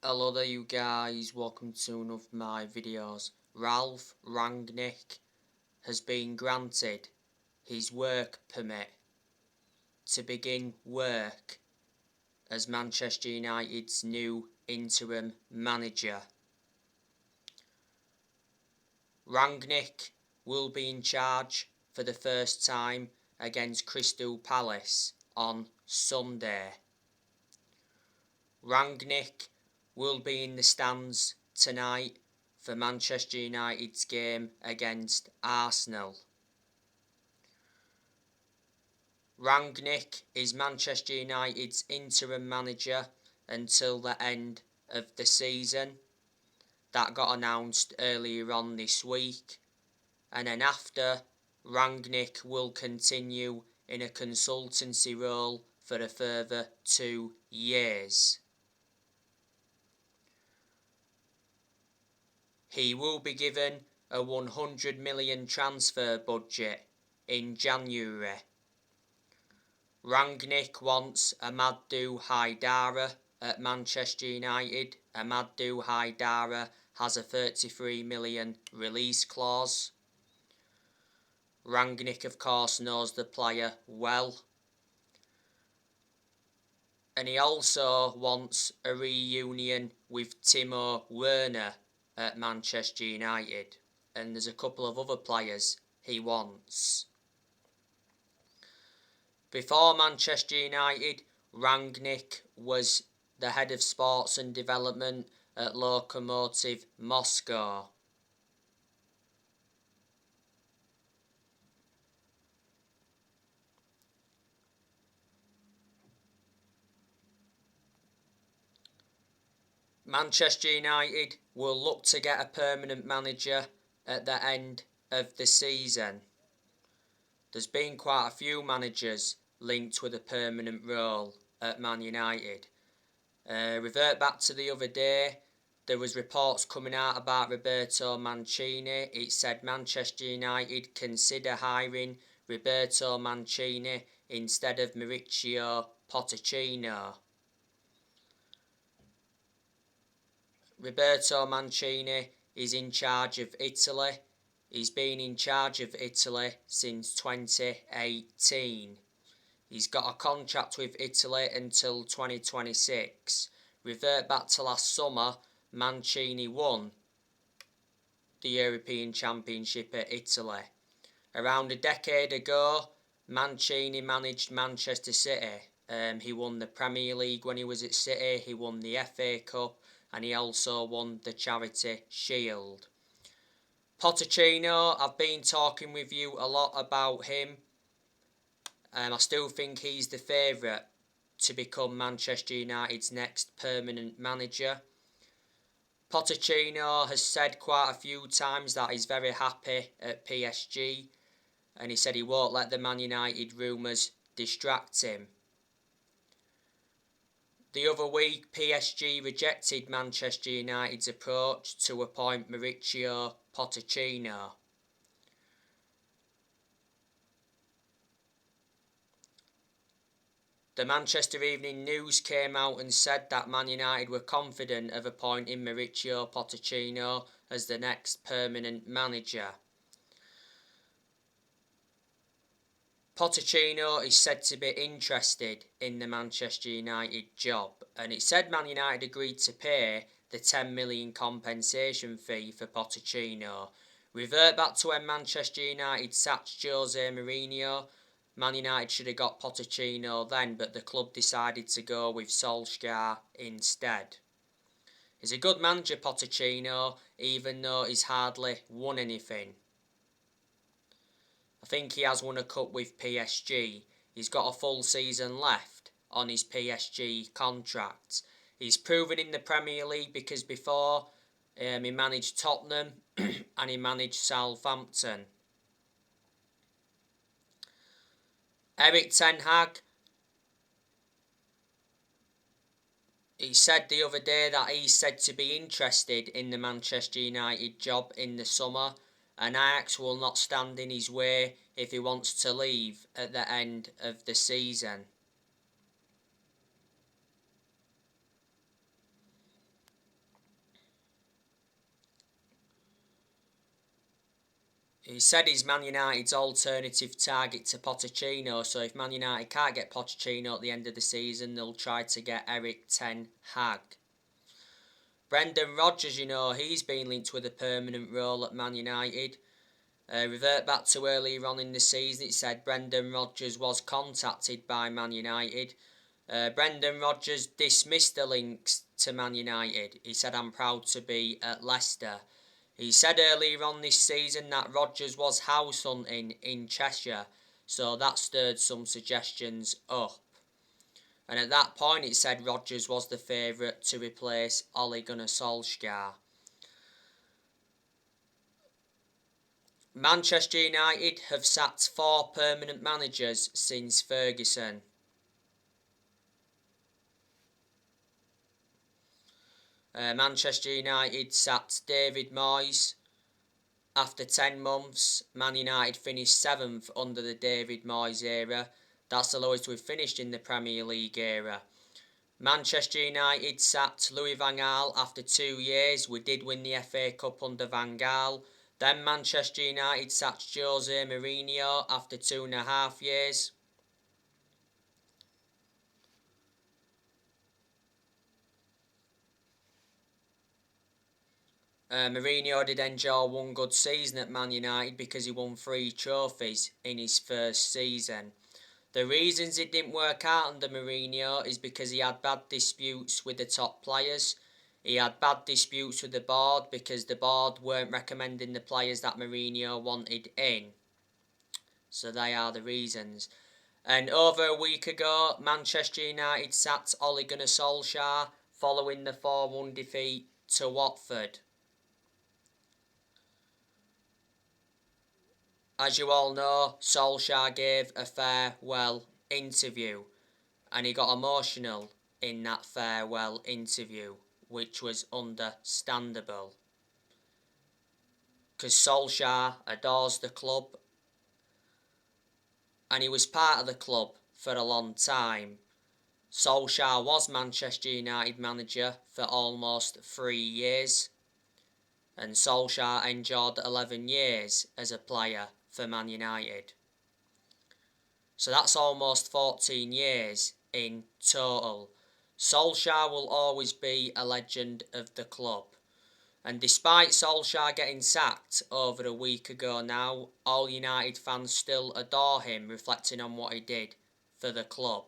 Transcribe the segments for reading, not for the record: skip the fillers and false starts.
Hello there you guys, welcome to one of my videos. Ralf Rangnick has been granted his work permit to begin work as Manchester United's new interim manager. Rangnick will be in charge for the first time against Crystal Palace on Sunday. Rangnick will be in the stands tonight for Manchester United's game against Arsenal. Rangnick is Manchester United's interim manager until the end of the season. That got announced earlier on this week. And then after, Rangnick will continue in a consultancy role for a further 2 years. He will be given a 100 million transfer budget in January. Rangnick wants Amadou Haidara at Manchester United. Amadou Haidara has a 33 million release clause. Rangnick, of course, knows the player well. And he also wants a reunion with Timo Werner at Manchester United. And there's a couple of other players he wants. Before Manchester United, Rangnick was the head of sports and development at Lokomotiv Moscow. Manchester United will look to get a permanent manager at the end of the season. There's been quite a few managers linked with a permanent role at Man United. Revert back to the other day, there was reports coming out about Roberto Mancini. It said Manchester United consider hiring Roberto Mancini instead of Mauricio Pochettino. Roberto Mancini is in charge of Italy. He's been in charge of Italy since 2018. He's got a contract with Italy until 2026. Revert back to last summer, Mancini won the European Championship at Italy. Around a decade ago, Mancini managed Manchester City. He won the Premier League when he was at City, he won the FA Cup, and he also won the Charity Shield. Pochettino, I've been talking with you a lot about him. I still think he's the favourite to become Manchester United's next permanent manager. Pochettino has said quite a few times that he's very happy at PSG, and he said he won't let the Man United rumours distract him. The other week, PSG rejected Manchester United's approach to appoint Mauricio Pochettino. The Manchester Evening News came out and said that Man United were confident of appointing Mauricio Pochettino as the next permanent manager. Pochettino is said to be interested in the Manchester United job, and it said Man United agreed to pay the 10 million compensation fee for Pochettino. Revert back to when Manchester United sacked Jose Mourinho. Man United should have got Pochettino then, but the club decided to go with Solskjaer instead. He's a good manager, Pochettino, even though he's hardly won anything. I think he has won a cup with PSG. He's got a full season left on his PSG contract. He's proven in the Premier League because before he managed Tottenham and he managed Southampton. Erik ten Hag, he said the other day that he's said to be interested in the Manchester United job in the summer, and Ajax will not stand in his way if he wants to leave at the end of the season. He said he's Man United's alternative target to Pochettino, so if Man United can't get Pochettino at the end of the season, they'll try to get Erik ten Hag. Brendan Rodgers, he's been linked with a permanent role at Man United. Revert back to earlier on in the season, it said Brendan Rodgers was contacted by Man United. Brendan Rodgers dismissed the links to Man United. He said, "I'm proud to be at Leicester." He said earlier on this season that Rodgers was house hunting in Cheshire, so that stirred some suggestions up. And at that point it said Rodgers was the favourite to replace Ole Gunnar Solskjaer. Manchester United have sacked 4 permanent managers since Ferguson. Manchester United sacked David Moyes. After 10 months, Man United finished 7th under the David Moyes era. That's the lowest we've finished in the Premier League era. Manchester United sacked Louis van Gaal after 2 years. We did win the FA Cup under Van Gaal. Then Manchester United sacked Jose Mourinho after 2.5 years. Mourinho did enjoy one good season at Man United because he won 3 trophies in his first season. The reasons it didn't work out under Mourinho is because he had bad disputes with the top players. He had bad disputes with the board because the board weren't recommending the players that Mourinho wanted in. So they are the reasons. And over a week ago, Manchester United sacked Ole Gunnar Solskjaer following the 4-1 defeat to Watford. As you all know, Solskjaer gave a farewell interview and he got emotional in that farewell interview, which was understandable. Because Solskjaer adores the club and he was part of the club for a long time. Solskjaer was Manchester United manager for almost 3 years and Solskjaer endured 11 years as a player for Man United. So that's almost 14 years in total. Solskjaer will always be a legend of the club. And despite Solskjaer getting sacked over a week ago now, all United fans still adore him, reflecting on what he did for the club.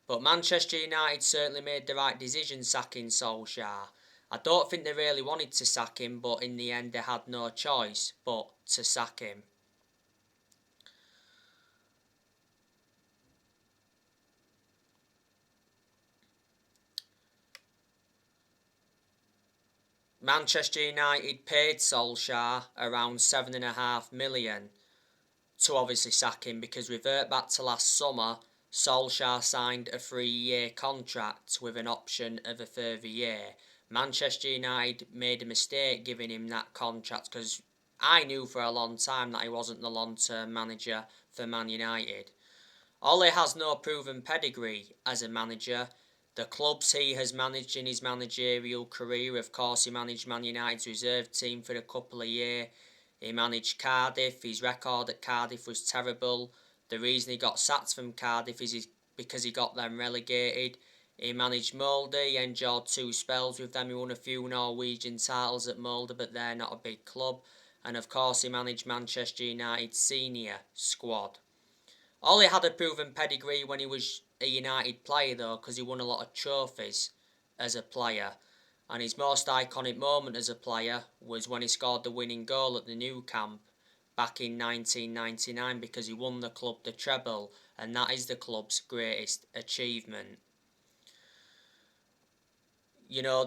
But Manchester United certainly made the right decision sacking Solskjaer. I don't think they really wanted to sack him, but in the end they had no choice but to sack him. Manchester United paid Solskjaer around £7.5 million to obviously sack him because revert back to last summer, Solskjaer signed a 3-year contract with an option of a further year. Manchester United made a mistake giving him that contract because I knew for a long time that he wasn't the long-term manager for Man United. Ole has no proven pedigree as a manager. The clubs he has managed in his managerial career, of course he managed Man United's reserve team for a couple of years. He managed Cardiff. His record at Cardiff was terrible. The reason he got sacked from Cardiff is because he got them relegated. He managed Molde. He enjoyed 2 spells with them. He won a few Norwegian titles at Molde, but they're not a big club. And of course he managed Manchester United's senior squad. Ole had a proven pedigree when he was a United player though, because he won a lot of trophies as a player. And his most iconic moment as a player was when he scored the winning goal at the Nou Camp back in 1999 because he won the club the treble, and that is the club's greatest achievement.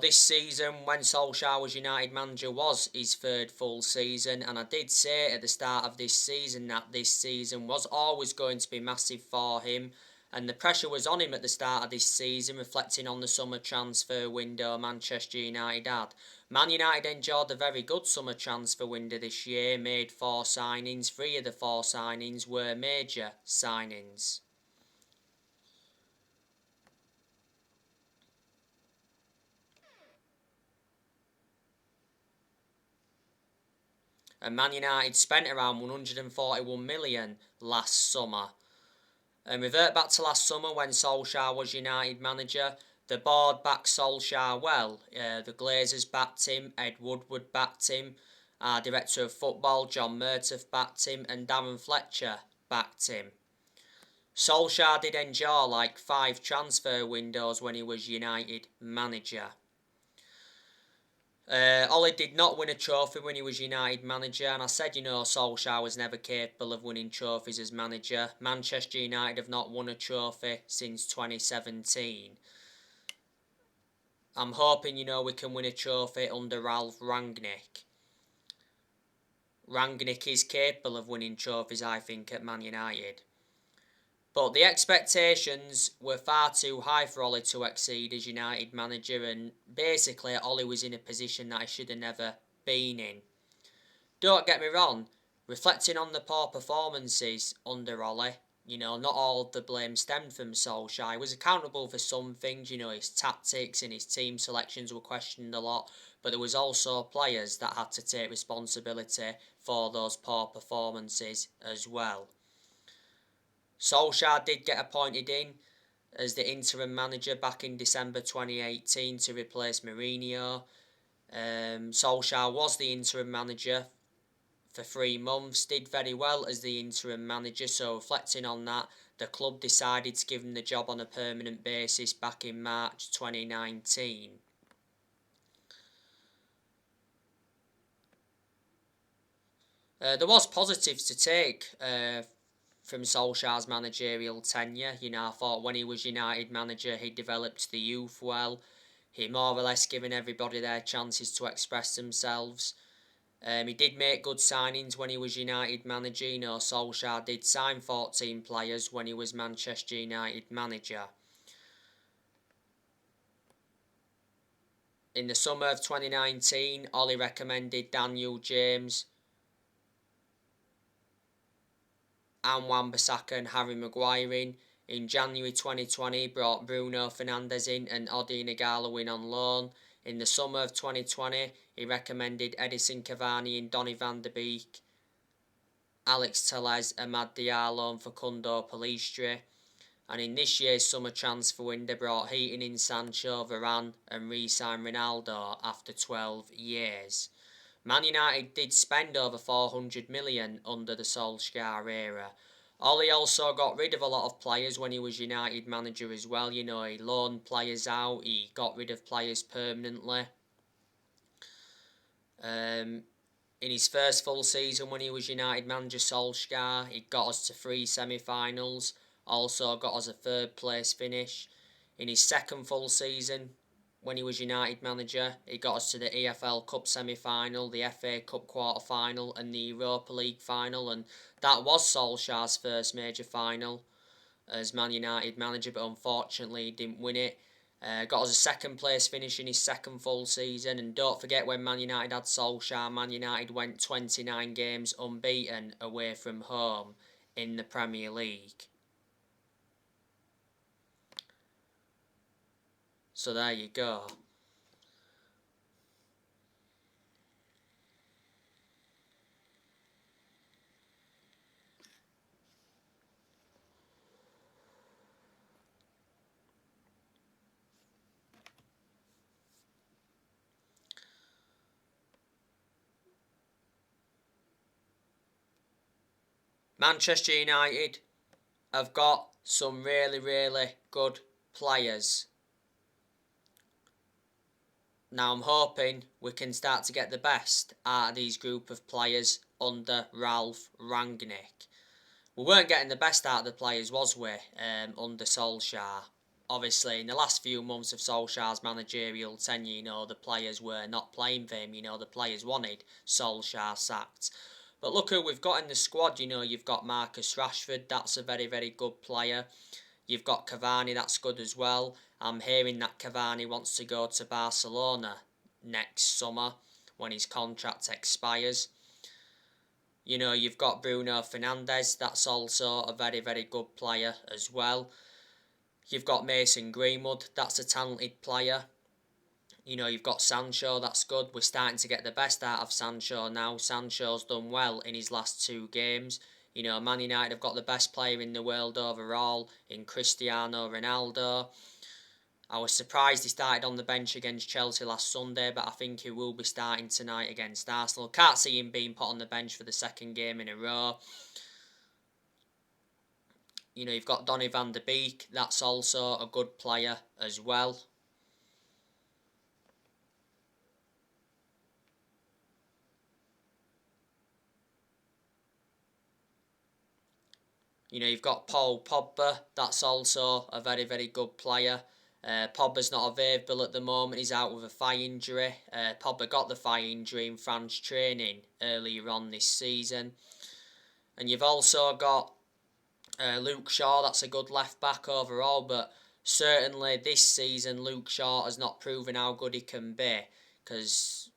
This season when Solskjaer was United manager was his 3rd full season, and I did say at the start of this season that this season was always going to be massive for him, and the pressure was on him at the start of this season, reflecting on the summer transfer window Manchester United had. Man United enjoyed a very good summer transfer window this year, made 4 signings. 3 of the 4 signings were major signings. And Man United spent around 141 million last summer. And revert back to last summer when Solskjaer was United manager. The board backed Solskjaer well. The Glazers backed him, Ed Woodward backed him, our director of football John Murtaugh backed him, and Darren Fletcher backed him. Solskjaer did endure like 5 transfer windows when he was United manager. Ollie did not win a trophy when he was United manager, and I said, Solskjaer was never capable of winning trophies as manager. Manchester United have not won a trophy since 2017. I'm hoping, we can win a trophy under Ralf Rangnick. Rangnick is capable of winning trophies, I think, at Man United. But the expectations were far too high for Ollie to exceed as United manager, and basically Ollie was in a position that he should have never been in. Don't get me wrong, reflecting on the poor performances under Ollie, not all of the blame stemmed from Solskjaer. He was accountable for some things, his tactics and his team selections were questioned a lot, but there was also players that had to take responsibility for those poor performances as well. Solskjaer did get appointed in as the interim manager back in December 2018 to replace Mourinho. Solskjaer was the interim manager for 3 months, did very well as the interim manager, so reflecting on that, the club decided to give him the job on a permanent basis back in March 2019. There was positives to take from Solskjaer's managerial tenure. I thought when he was United manager, he developed the youth well. He more or less given everybody their chances to express themselves. He did make good signings when he was United manager. Solskjaer did sign 14 players when he was Manchester United manager. In the summer of 2019, Ollie recommended Daniel James, and Wan-Bissaka and Harry Maguire in. In January 2020, he brought Bruno Fernandes in and Odi Nagalo in on loan. In the summer of 2020, he recommended Edison Cavani and Donny van der Beek, Alex Telles, Amad Diallo and Facundo Pellistri. And in this year's summer transfer window, brought Heaton in Sancho, Varane and re-signed Ronaldo after 12 years. Man United did spend over 400 million under the Solskjaer era. Ollie also got rid of a lot of players when he was United manager as well. He loaned players out, he got rid of players permanently. In his first full season when he was United manager, Solskjaer, he got us to 3 semi-finals, also got us a 3rd place finish. In his second full season when he was United manager, he got us to the EFL Cup semi-final, the FA Cup quarter-final and the Europa League final, and that was Solskjaer's first major final as Man United manager, but unfortunately he didn't win it. Got us a 2nd place finish in his second full season, and don't forget when Man United had Solskjaer, Man United went 29 games unbeaten away from home in the Premier League. So there you go. Manchester United have got some really, really good players. Now I'm hoping we can start to get the best out of these group of players under Ralf Rangnick. We weren't getting the best out of the players, was we, under Solskjaer? Obviously, in the last few months of Solskjaer's managerial tenure, the players were not playing for him. The players wanted Solskjaer sacked. But look who we've got in the squad. You've got Marcus Rashford, that's a very, very good player. You've got Cavani, that's good as well. I'm hearing that Cavani wants to go to Barcelona next summer when his contract expires. You've got Bruno Fernandes, that's also a very, very good player as well. You've got Mason Greenwood, that's a talented player. You've got Sancho, that's good. We're starting to get the best out of Sancho now. Sancho's done well in his last 2 games. Man United have got the best player in the world overall in Cristiano Ronaldo. I was surprised he started on the bench against Chelsea last Sunday, but I think he will be starting tonight against Arsenal. Can't see him being put on the bench for the second game in a row. You've got Donny van de Beek, that's also a good player as well. You've got Paul Pogba, that's also a very, very good player. Pogba's not available at the moment, he's out with a thigh injury. Pogba got the thigh injury in France training earlier on this season. And you've also got Luke Shaw, that's a good left back overall, but certainly this season Luke Shaw has not proven how good he can be, because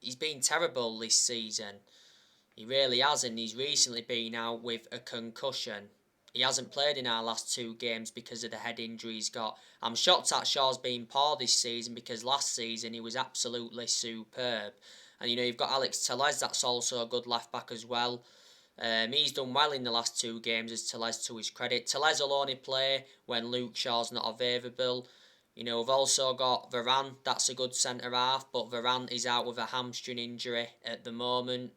he's been terrible this season. He really has, and he's recently been out with a concussion. He hasn't played in our last 2 games because of the head injury he's got. I'm shocked at Shaw's been poor this season, because last season he was absolutely superb. And you've got Alex Telles, that's also a good left back as well. He's done well in the last 2 games, as Telles to his credit. Telles will only play when Luke Shaw's not available. We've also got Varane, that's a good centre-half, but Varane is out with a hamstring injury at the moment.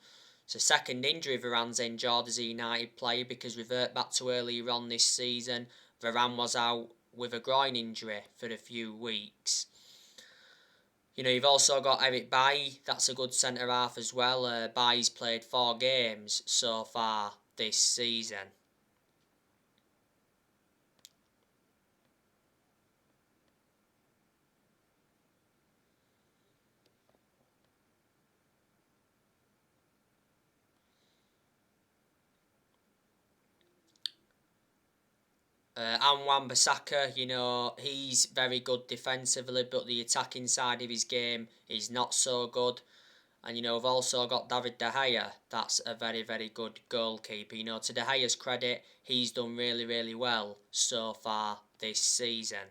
It's a second injury Varane's endured as a United player, because revert back to earlier on this season, Varane was out with a groin injury for a few weeks. You've also got Eric Bailly, that's a good centre-half as well. Bailly's played 4 games so far this season. And Wan-Bissaka, he's very good defensively, but the attacking side of his game is not so good. And we've also got David De Gea, that's a very, very good goalkeeper. To De Gea's credit, he's done really, really well so far this season.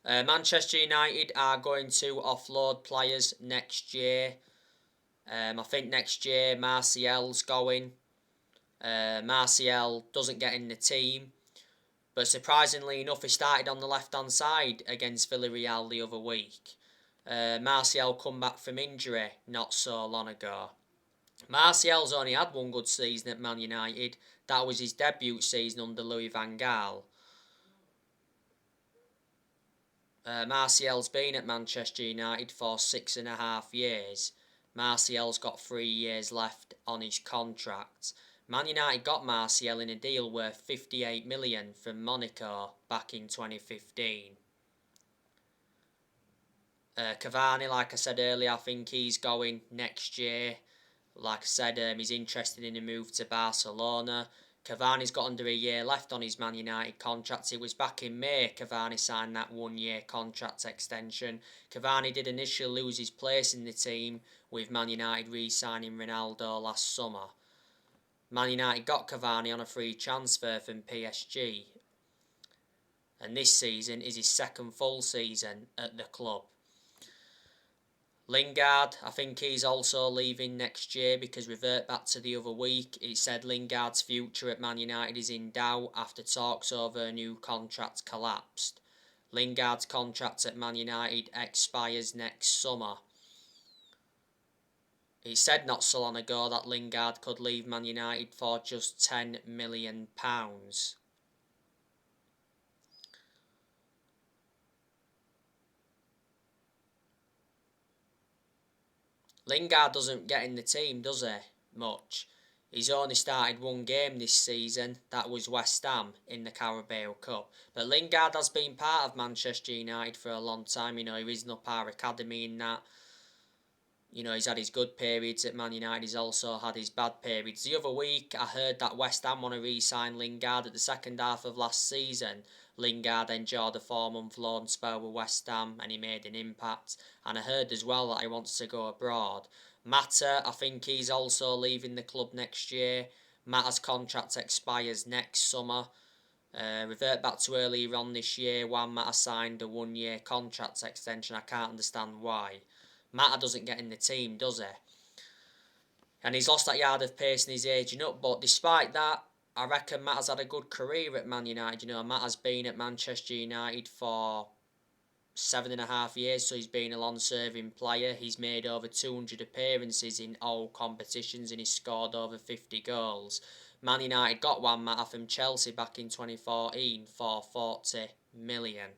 Manchester United are going to offload players next year. I think next year Martial's going. Martial doesn't get in the team. But surprisingly enough, he started on the left-hand side against Villarreal the other week. Martial come back from injury not so long ago. Martial's only had 1 good season at Man United. That was his debut season under Louis van Gaal. Martial's been at Manchester United for 6.5 years. Martial's got 3 years left on his contract. Man United got Martial in a deal worth 58 million from Monaco back in 2015. Cavani, like I said earlier, I think he's going next year. Like I said, he's interested in a move to Barcelona. Cavani's got under a year left on his Man United contract. It was back in May Cavani signed that 1-year contract extension. Cavani did initially lose his place in the team, with Man United re-signing Ronaldo last summer. Man United got Cavani on a free transfer from PSG. And this season is his second full season at the club. Lingard, I think he's also leaving next year, because revert back to the other week, it said Lingard's future at Man United is in doubt after talks over a new contract collapsed. Lingard's contract at Man United expires next summer. It said not so long ago that Lingard could leave Man United for just £10 million. Lingard doesn't get in the team, does he? Much. He's only started 1 game this season. That was West Ham in the Carabao Cup. But Lingard has been part of Manchester United for a long time. He risen up our academy in that. He's had his good periods at Man United. He's also had his bad periods. The other week, I heard that West Ham want to re-sign Lingard at the second half of last season. Lingard endured a 4-month loan spell with West Ham and he made an impact. And I heard as well that he wants to go abroad. Mata, I think he's also leaving the club next year. Mata's contract expires next summer. Revert back to earlier on this year, Juan Mata signed a 1-year contract extension. I can't understand why. Mata doesn't get in the team, does he? And he's lost that yard of pace and he's aging up. But despite that, I reckon Mata's had a good career at Man United. You know, Mata's been at Manchester United for 7.5 years, so he's been a long-serving player. He's made over 200 appearances in all competitions and he's scored over 50 goals. Man United got Juan Mata from Chelsea back in 2014 for 40 million.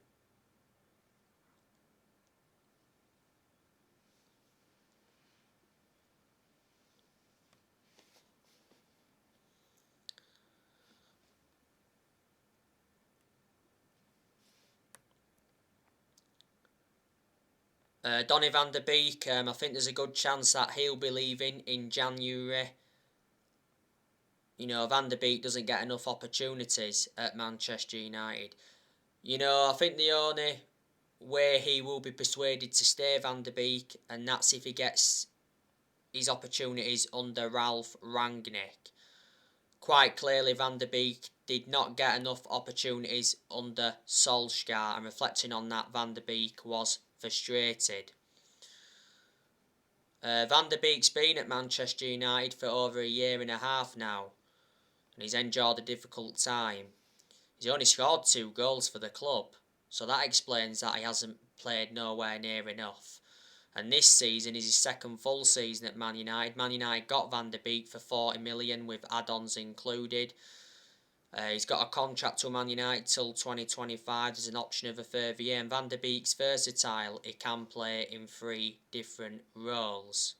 Donny van der Beek, I think there's a good chance that he'll be leaving in January. You know, Van der Beek doesn't get enough opportunities at Manchester United. You know, I think the only way he will be persuaded to stay, Van der Beek, and that's if he gets his opportunities under Ralf Rangnick. Quite clearly, Van der Beek did not get enough opportunities under Solskjaer, and reflecting on that, Van der Beek was frustrated. Van der Beek's been at Manchester United for over 1.5 years now, and he's endured a difficult time. He's only scored 2 goals for the club, so that explains that he hasn't played nowhere near enough. And this season is his second full season at Man United. Man United got Van der Beek for 40 million with add-ons included. He's got a contract to Man United till 2025. There's an option of a further year. And Van der Beek's versatile. He can play in 3 different roles.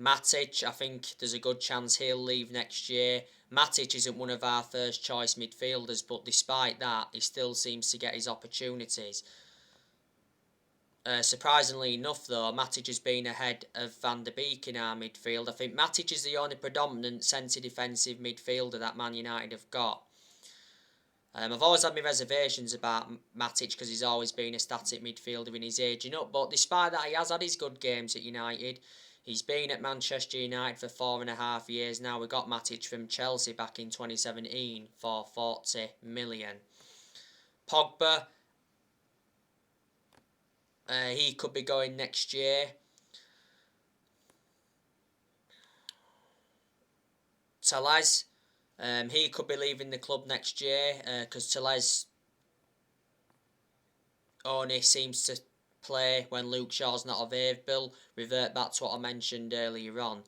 Matic, I think there's a good chance he'll leave next year. Matic isn't one of our first choice midfielders, but despite that, he still seems to get his opportunities. Surprisingly enough, though, Matic has been ahead of Van der Beek in our midfield. I think Matic is the only predominant centre defensive midfielder that Man United have got. I've always had my reservations about Matic because he's always been a static midfielder in his aging up, but despite that, he has had his good games at United. He's been at Manchester United for 4.5 years now. We got Matic from Chelsea back in 2017 for 40 million. Pogba, he could be going next year. Telles, he could be leaving the club next year because Telles only seems to play when Luke Shaw's not available. Revert back to what I mentioned earlier on.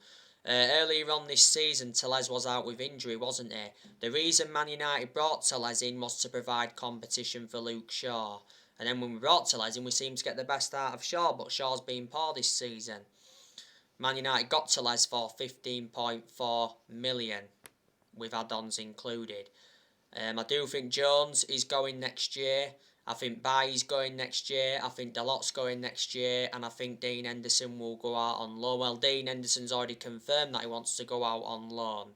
Earlier on this season, Telles was out with injury, wasn't he? The reason Man United brought Telles in was to provide competition for Luke Shaw. And then when we brought Telles in, we seemed to get the best out of Shaw, but Shaw's been poor this season. Man United got Telles for 15.4 million, with add-ons included. I do think Jones is going next year. I think Bailly's going next year. I think Dalot's going next year. And I think Dean Henderson will go out on loan. Well, Dean Henderson's already confirmed that he wants to go out on loan.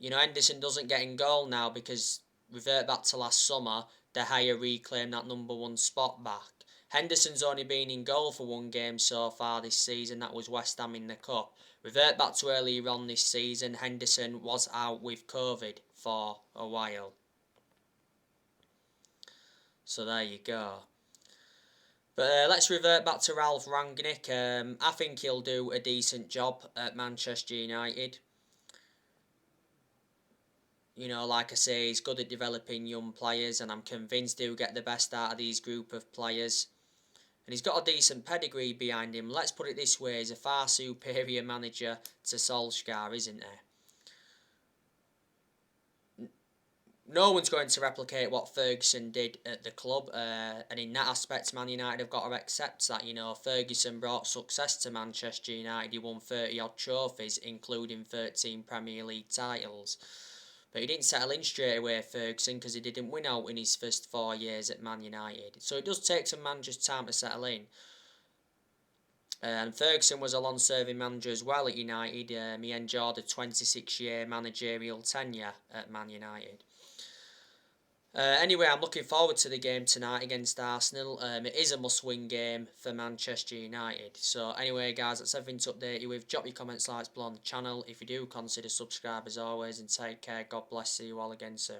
You know, Henderson doesn't get in goal now because, revert back to last summer, De Gea reclaimed that number 1 spot back. Henderson's only been in goal for 1 game so far this season. That was West Ham in the Cup. Revert back to earlier on this season. Henderson was out with COVID for a while. So there you go. But let's revert back to Ralf Rangnick. I think he'll do a decent job at Manchester United. You know, like I say, he's good at developing young players, and I'm convinced he'll get the best out of these group of players. And he's got a decent pedigree behind him. Let's put it this way, he's a far superior manager to Solskjaer, isn't he? No one's going to replicate what Ferguson did at the club, and in that aspect, Man United have got to accept that. You know, Ferguson brought success to Manchester United. He won 30-odd trophies, including 13 Premier League titles. But he didn't settle in straight away, Ferguson, because he didn't win out in his first 4 years at Man United. So it does take some managers time to settle in. And Ferguson was a long-serving manager as well at United. He endured a 26-year managerial tenure at Man United. Anyway, I'm looking forward to the game tonight against Arsenal. It is a must-win game for Manchester United. So anyway, guys, that's everything to update you with. Drop your comments, likes below on the channel. If you do, consider subscribe as always, and take care. God bless. See you all again soon.